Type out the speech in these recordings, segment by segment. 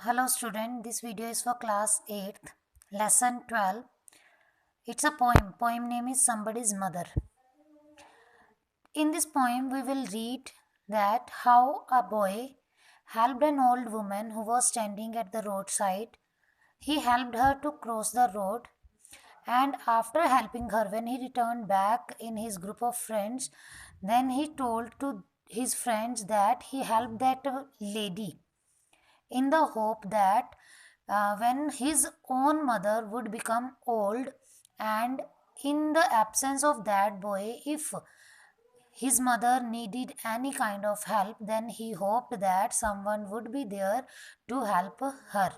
Hello student, this video is for class 8th, lesson 12. It's a poem. Poem name is Somebody's Mother. In this poem we will read that how a boy helped an old woman who was standing at the roadside. He helped her to cross the road, and after helping her, when he returned back in his group of friends, then he told to his friends that he helped that lady in the hope that when his own mother would become old, and in the absence of that boy, if his mother needed any kind of help, then he hoped that someone would be there to help her.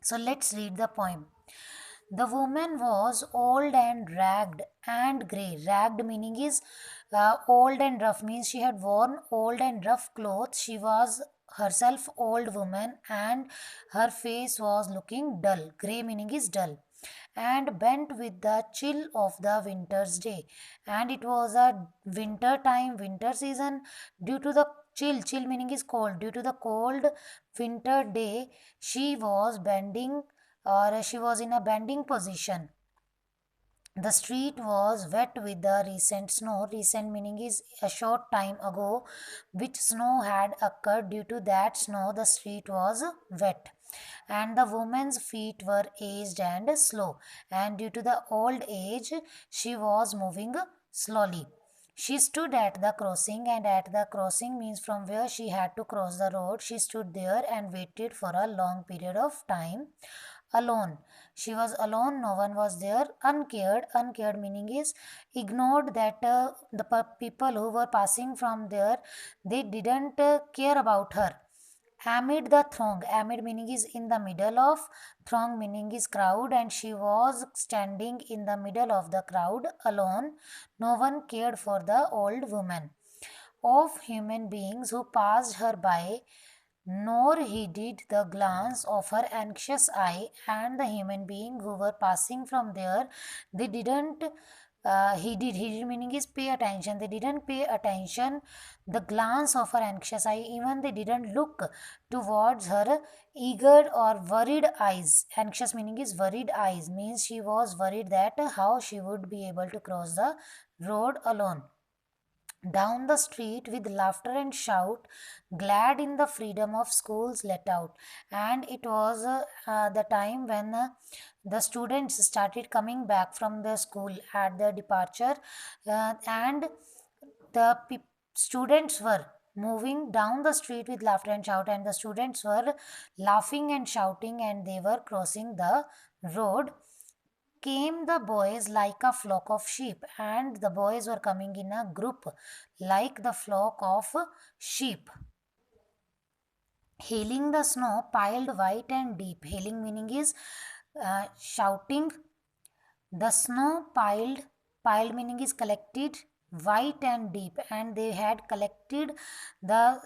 So let's read the poem. The woman was old and ragged and grey. Ragged meaning is old and rough, means she had worn old and rough clothes. She was herself old woman and her face was looking dull. Grey meaning is dull. And bent with the chill of the winter's day. And it was a winter time, winter season. Due to the chill meaning is cold. Due to the cold winter day, she was bending, or she was in a bending position. The street was wet with the recent snow. Recent meaning is a short time ago, which snow had occurred. Due to that snow, the street was wet. And the woman's feet were aged and slow. And due to the old age, she was moving slowly. She stood at the crossing, and at the crossing means from where she had to cross the road. She stood there and waited for a long period of time alone. She was alone, no one was there. Uncared, uncared meaning is ignored, that the people who were passing from there, they didn't care about her. Amid the throng, amid meaning is in the middle of, throng meaning is crowd, and she was standing in the middle of the crowd alone. No one cared for the old woman. Of human beings who passed her by, nor heeded the glance of her anxious eye, and the human being who were passing from there, they didn't heeded meaning is pay attention, they didn't pay attention the glance of her anxious eye, even they didn't look towards her eager or worried eyes. Anxious meaning is worried eyes, means she was worried that how she would be able to cross the road alone. Down the street with laughter and shout, glad in the freedom of schools let out. And it was the time when the students started coming back from the school at the departure, and the students were moving down the street with laughter and shout, and the students were laughing and shouting, and they were crossing the road. Came the boys like a flock of sheep, and the boys were coming in a group like the flock of sheep. Hailing the snow piled white and deep. Hailing meaning is shouting. The snow piled meaning is collected, white and deep, and they had collected the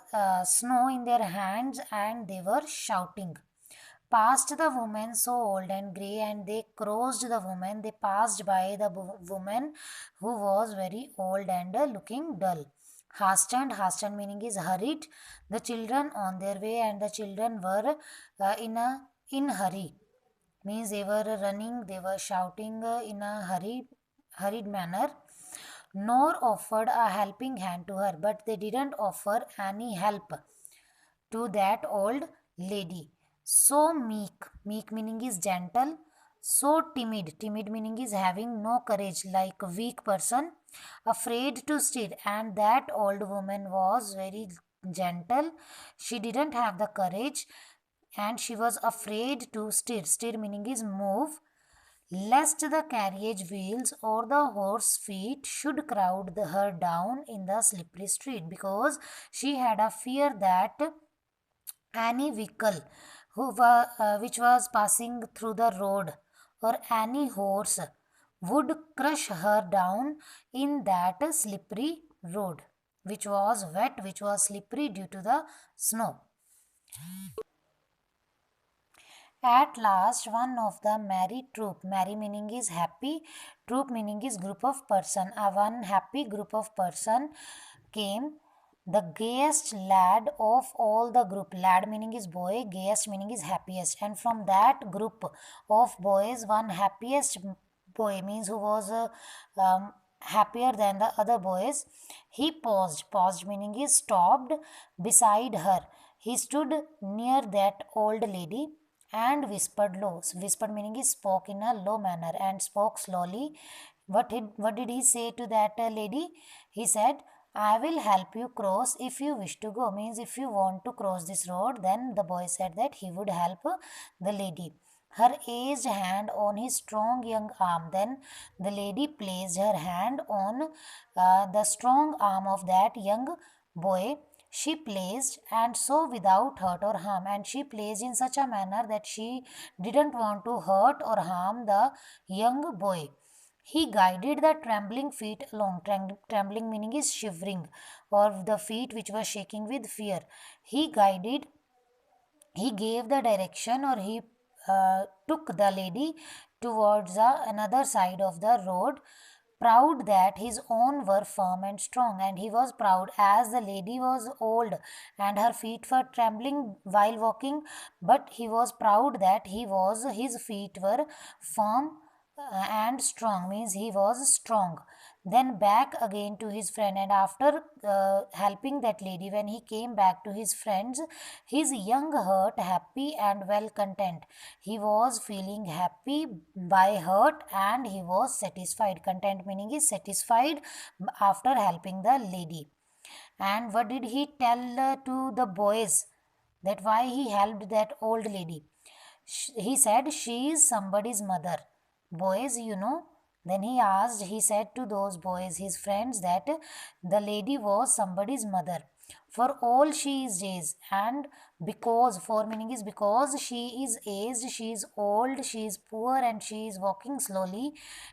snow in their hands, and they were shouting. Passed the woman so old and grey, and they crossed the woman. They passed by the woman who was very old and looking dull. Hastened meaning is hurried. The children on their way, and the children were in hurry, means they were running, they were shouting in a hurried manner. Nor offered a helping hand to her, but they didn't offer any help to that old lady. So meek, meek meaning is gentle. So timid, timid meaning is having no courage, like a weak person, afraid to stir. And that old woman was very gentle. She didn't have the courage, and she was afraid to stir. Stir meaning is move, lest the carriage wheels or the horse feet should crowd her down in the slippery street, because she had a fear that any vehicle which was passing through the road, or any horse, would crush her down in that slippery road, which was wet, which was slippery due to the snow. At last, one of the merry troop, merry meaning is happy, troop meaning is group of person, a one happy group of person came, the gayest lad of all the group. Lad meaning is boy, gayest meaning is happiest. And from that group of boys, one happiest boy means who was happier than the other boys. He paused. Paused meaning is stopped beside her. He stood near that old lady and whispered low. Whispered meaning is spoke in a low manner and spoke slowly. What did he say to that lady? He said, I will help you cross if you wish to go. Means if you want to cross this road, then the boy said that he would help the lady. Her aged hand on his strong young arm. Then the lady placed her hand on the strong arm of that young boy. She placed, and so without hurt or harm, and she placed in such a manner that she didn't want to hurt or harm the young boy. He guided the trembling feet along. Trembling meaning is shivering, or the feet which were shaking with fear. He guided, he gave the direction, or he took the lady towards another side of the road, proud that his own were firm and strong. And he was proud as the lady was old and her feet were trembling while walking, but he was proud that his feet were firm and strong, means he was strong. Then back again to his friend, and after helping that lady, when he came back to his friends, his young heart happy and well content. He was feeling happy by heart and he was satisfied. Content meaning is satisfied after helping the lady. And what did he tell to the boys, that why he helped that old lady? He said she is somebody's mother. Boys, then he said to those boys, his friends, that the lady was somebody's mother. For all she is aged, and because, for meaning is because she is aged, she is old, she is poor, and she is walking slowly.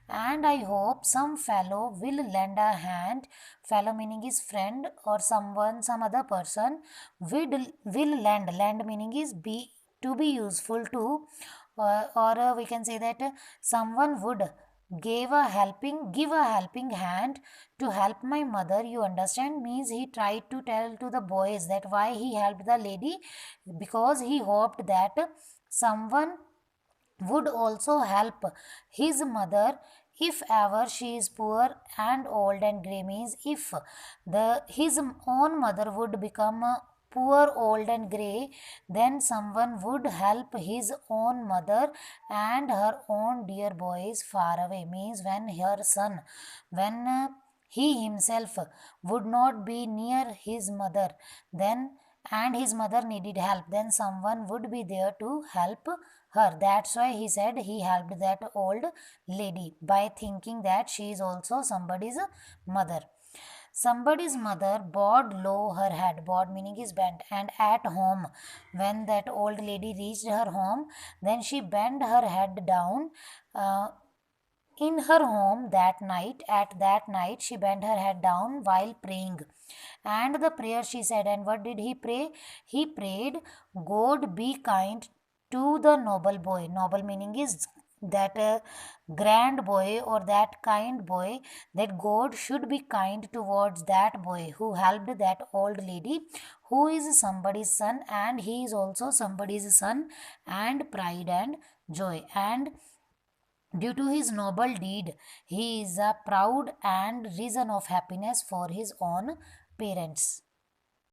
And I hope some fellow will lend a hand. Fellow meaning is friend, or someone, some other person will lend. Lend meaning is be to be useful to, or we can say that someone would give a helping hand to help my mother. You understand, means he tried to tell to the boys that why he helped the lady, because he hoped that someone would also help his mother if ever she is poor and old and grey. Means if his own mother would become poor, old and grey, then someone would help his own mother and her own dear boys far away. Means when he himself would not be near his mother, then and his mother needed help, then someone would be there to help her. That's why he said he helped that old lady by thinking that she is also somebody's mother. Somebody's mother bowed low her head. Bowed meaning is bent. And at home, when that old lady reached her home, then she bent her head down. In her home that night, at that night, she bent her head down while praying. And the prayer she said, and what did he pray? He prayed, God be kind to the noble boy. Noble meaning is that grand boy, or that kind boy, that God should be kind towards that boy who helped that old lady, who is somebody's son, and he is also somebody's son, and pride and joy. And due to his noble deed, he is a proud and reason of happiness for his own parents.